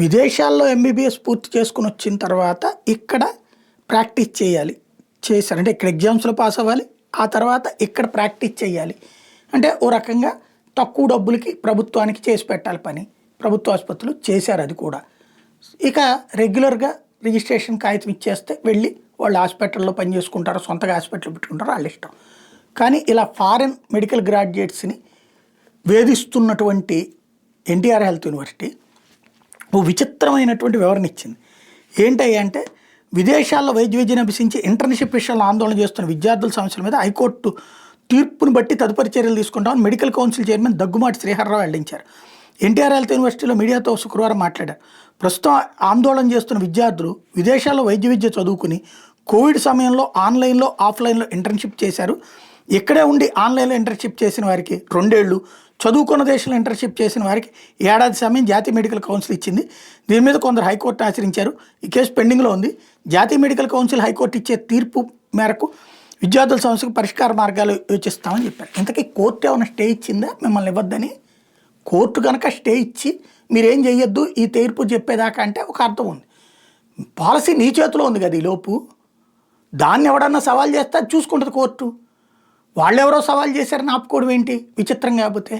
విదేశాల్లో ఎంబీబీఎస్ పూర్తి చేసుకుని వచ్చిన తర్వాత ఇక్కడ ప్రాక్టీస్ చేయాలి. చేశారు అంటే ఇక్కడ ఎగ్జామ్స్లో పాస్ అవ్వాలి, ఆ తర్వాత ఇక్కడ ప్రాక్టీస్ చేయాలి. అంటే ఓ రకంగా తక్కువ డబ్బులకి ప్రభుత్వానికి చేసి పెట్టాలి పని. ప్రభుత్వ ఆసుపత్రులు చేశారు అది కూడా. ఇక రెగ్యులర్గా రిజిస్ట్రేషన్ కాగితం ఇచ్చేస్తే వెళ్ళి వాళ్ళు హాస్పిటల్లో పని చేసుకుంటారు, సొంతగా హాస్పిటల్ పెట్టుకుంటారు, వాళ్ళ ఇష్టం. కానీ ఇలా ఫారెన్ మెడికల్ గ్రాడ్యుయేట్స్ని వేధిస్తున్నటువంటి ఎన్టీఆర్ హెల్త్ యూనివర్సిటీ ఓ విచిత్రమైనటువంటి వివరణ ఇచ్చింది. ఏంటంటే విదేశాల్లో వైద్య విద్యను అభ్యసించి ఇంటర్న్షిప్ విషయంలో ఆందోళన చేస్తున్న విద్యార్థుల సమస్యల మీద హైకోర్టు తీర్పును బట్టి తదుపరి చర్యలు తీసుకుంటామని medical council chairman Daggumati Srihar Rao వెల్లడించారు. ఎన్టీఆర్ హెల్త్ యూనివర్సిటీలో మీడియాతో శుక్రవారం మాట్లాడారు. ప్రస్తుతం ఆందోళన చేస్తున్న విద్యార్థులు విదేశాల్లో వైద్య విద్య చదువుకుని కోవిడ్ సమయంలో ఆన్లైన్లో ఆఫ్లైన్లో ఇంటర్న్షిప్ చేశారు. ఇక్కడే ఉండి ఆన్లైన్లో ఇంటర్న్షిప్ చేసిన వారికి 2 ఏళ్ళు, చదువుకున్న దేశంలో ఇంటర్న్షిప్ చేసిన వారికి 1 ఏడాది సమయం జాతీయ మెడికల్ కౌన్సిల్ ఇచ్చింది. దీని మీద కొందరు హైకోర్టును ఆశ్రయించారు. ఈ కేసు పెండింగ్లో ఉంది. జాతీయ మెడికల్ కౌన్సిల్ హైకోర్టు ఇచ్చే తీర్పు మేరకు విద్యార్థుల సమస్యకు పరిష్కార మార్గాలు యోచిస్తామని చెప్పారు. ఇంతకీ కోర్టు ఏమైనా స్టే ఇచ్చిందా మిమ్మల్ని ఇవ్వద్దని? కోర్టు కనుక స్టే ఇచ్చి మీరేం చేయొద్దు ఈ తీర్పు చెప్పేదాకా అంటే ఒక అర్థం ఉంది. పాలసీ నీ చేతిలో ఉంది కదా ఈ లోపు. దాన్ని ఎవడన్నా సవాల్ చేస్తే అది చూసుకుంటుంది కోర్టు. వాళ్ళెవరో సవాల్ చేశారని ఆపుకోవడం ఏంటి విచిత్రం కాకపోతే?